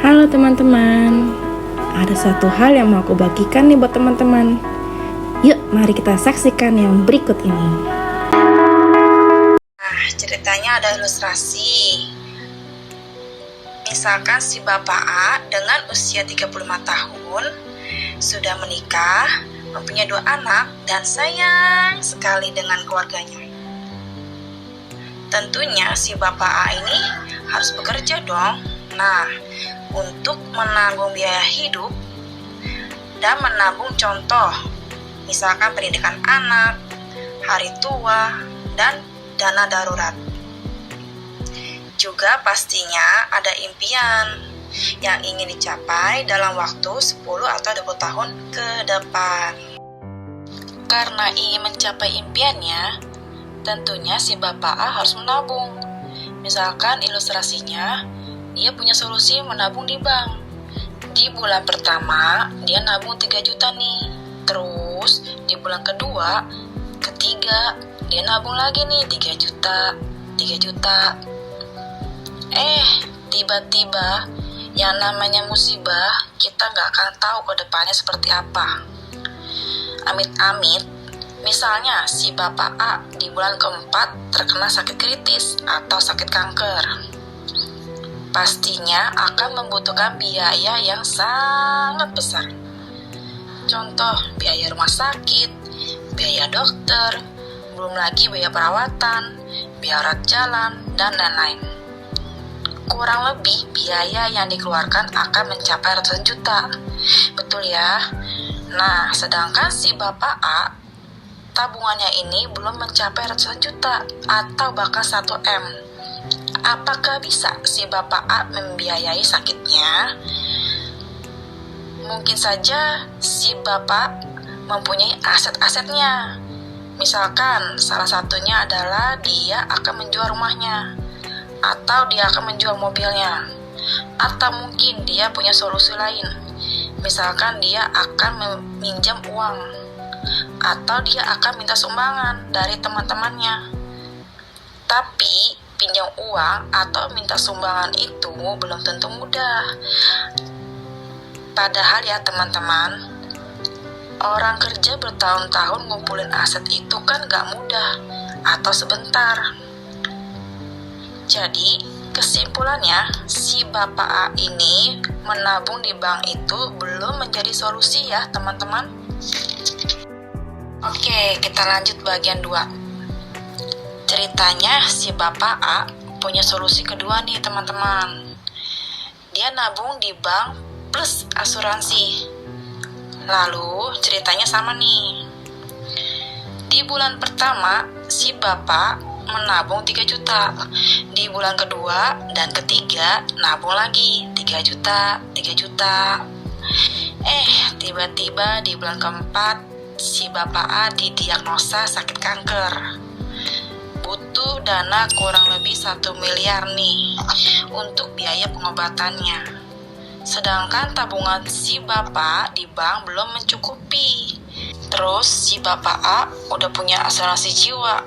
Halo teman-teman, ada satu hal yang mau aku bagikan nih buat teman-teman. Yuk, mari kita saksikan yang berikut ini. Nah, ceritanya ada ilustrasi. Misalkan si Bapak A dengan usia 35 tahun sudah menikah, mempunyai 2 anak, dan sayang sekali dengan keluarganya. Tentunya si Bapak A ini harus bekerja dong. Nah, untuk menanggung biaya hidup dan menabung contoh, misalkan pendidikan anak, hari tua, dan dana darurat. Juga pastinya ada impian yang ingin dicapai dalam waktu 10 atau 20 tahun ke depan. Karena ingin mencapai impiannya, tentunya si Bapak A harus menabung. Misalkan ilustrasinya, dia punya solusi menabung di bank. Di bulan pertama, dia nabung 3 juta nih. Terus, di bulan kedua, ketiga, dia nabung lagi nih 3 juta. Tiba-tiba, yang namanya musibah, kita nggak akan tahu ke depannya seperti apa. Amit-amit, misalnya si Bapak A di bulan keempat terkena sakit kritis atau sakit kanker. Pastinya akan membutuhkan biaya yang sangat besar. Contoh, biaya rumah sakit, biaya dokter, belum lagi biaya perawatan, biaya rawat jalan, dan lain-lain. Kurang lebih biaya yang dikeluarkan akan mencapai ratusan juta. Betul ya? Nah, sedangkan si Bapak A, tabungannya ini belum mencapai ratusan juta atau bahkan 1 M. Apakah bisa si Bapak A membiayai sakitnya? Mungkin saja si Bapak mempunyai aset-asetnya. Misalkan salah satunya adalah dia akan menjual rumahnya, atau dia akan menjual mobilnya, atau mungkin dia punya solusi lain. Misalkan dia akan meminjam uang, atau dia akan minta sumbangan dari teman-temannya. Tapi pinjam uang atau minta sumbangan itu belum tentu mudah. Padahal ya teman-teman, orang kerja bertahun-tahun ngumpulin aset itu kan gak mudah atau sebentar. Jadi kesimpulannya, si Bapak A ini menabung di bank itu belum menjadi solusi ya teman-teman. Oke, kita lanjut bagian 2. Ceritanya si Bapak A punya solusi kedua nih teman-teman. Dia nabung di bank plus asuransi. Lalu ceritanya sama nih. Di bulan pertama si Bapak menabung 3 juta. Di bulan kedua dan ketiga nabung lagi 3 juta. Tiba-tiba di bulan keempat si Bapak A didiagnosa sakit kanker. Butuh dana kurang lebih 1 miliar nih untuk biaya pengobatannya. Sedangkan tabungan si Bapak di bank belum mencukupi. Terus si Bapak A udah punya asuransi jiwa,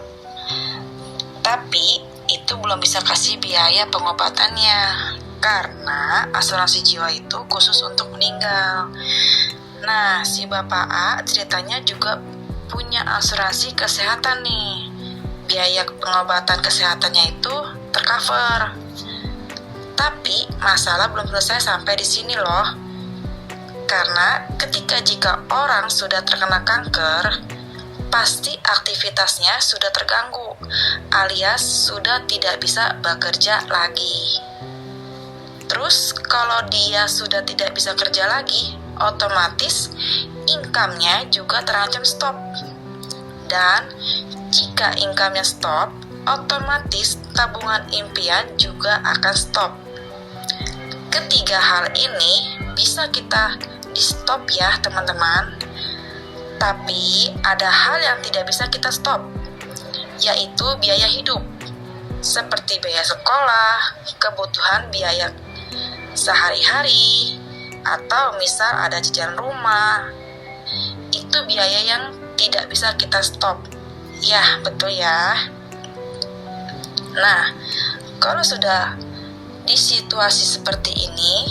tapi itu belum bisa kasih biaya pengobatannya karena asuransi jiwa itu khusus untuk meninggal. Nah, si Bapak A ceritanya juga punya asuransi kesehatan nih. Biaya pengobatan kesehatannya itu tercover. Tapi masalah belum selesai sampai di sini loh. Karena jika orang sudah terkena kanker, pasti aktivitasnya sudah terganggu, alias sudah tidak bisa bekerja lagi. Terus kalau dia sudah tidak bisa kerja lagi, otomatis income-nya juga terancam stop. Dan jika income-nya stop, otomatis tabungan impian juga akan stop. Ketiga hal ini bisa kita di stop ya teman-teman. Tapi ada hal yang tidak bisa kita stop, yaitu biaya hidup. Seperti biaya sekolah, kebutuhan biaya sehari-hari, atau misal ada cicilan rumah. Itu biaya yang tidak bisa kita stop. Ya, betul ya. Nah, kalau sudah di situasi seperti ini,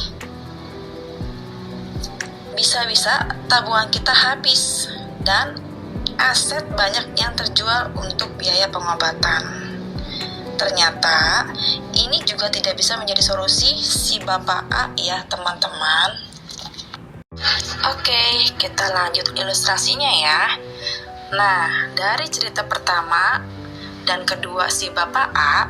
bisa-bisa tabungan kita habis dan aset banyak yang terjual untuk biaya pengobatan. Ternyata ini juga tidak bisa menjadi solusi si Bapak A ya teman-teman. Oke, kita lanjut ilustrasinya ya. Nah, dari cerita pertama dan kedua si Bapak A,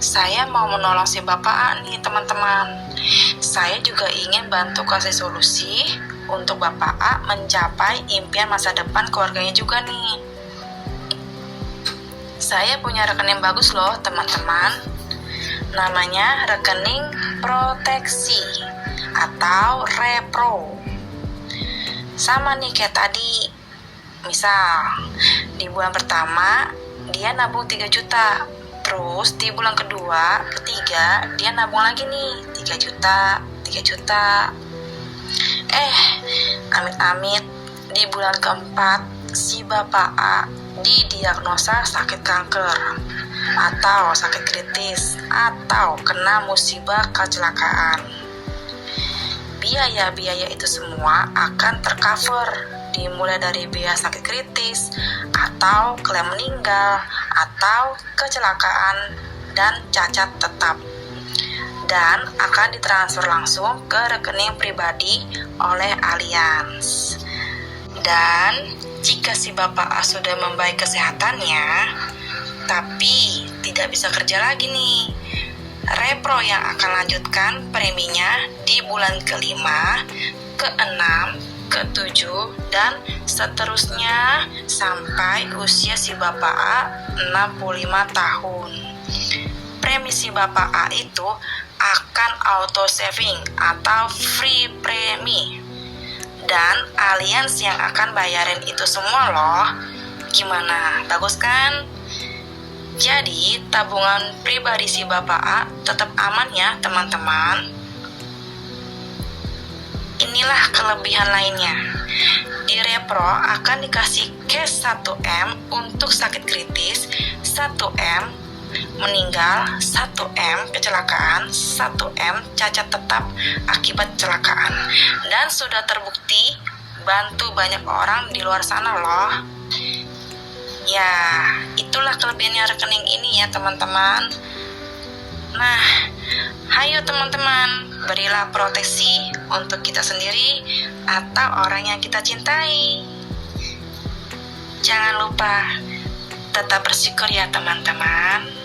saya mau menolong si Bapak A nih teman-teman. Saya juga ingin bantu kasih solusi untuk Bapak A mencapai impian masa depan keluarganya juga nih. Saya punya rekening bagus loh teman-teman. Namanya rekening proteksi atau repro. Sama nih kayak tadi. Misal, di bulan pertama dia nabung 3 juta. Terus di bulan kedua, ketiga dia nabung lagi nih 3 juta, 3 juta. Amit-amit di bulan keempat si Bapak A didiagnosa sakit kanker atau sakit kritis atau kena musibah kecelakaan. Biaya-biaya itu semua akan tercover, dimulai dari biaya sakit kritis atau klaim meninggal atau kecelakaan dan cacat tetap, dan akan ditransfer langsung ke rekening pribadi oleh Allianz. Dan jika si Bapak A sudah membaik kesehatannya tapi tidak bisa kerja lagi nih, repro yang akan lanjutkan preminya di bulan ke-5, ke-6, ke-7, dan seterusnya sampai usia si Bapak A 65 tahun. Premi si Bapak A itu akan auto saving atau free premi. Dan Allianz yang akan bayarin itu semua loh. Gimana? Bagus kan? Jadi, tabungan pribadi si Bapak A tetap aman ya, teman-teman. Inilah kelebihan lainnya. Di repro akan dikasih cash 1M untuk sakit kritis, 1M meninggal, 1M kecelakaan, 1M cacat tetap akibat kecelakaan. Dan sudah terbukti bantu banyak orang di luar sana loh. Ya, itulah kelebihannya rekening ini ya teman-teman. Nah, hayo teman-teman, berilah proteksi untuk kita sendiri atau orang yang kita cintai. Jangan lupa tetap bersyukur ya teman-teman.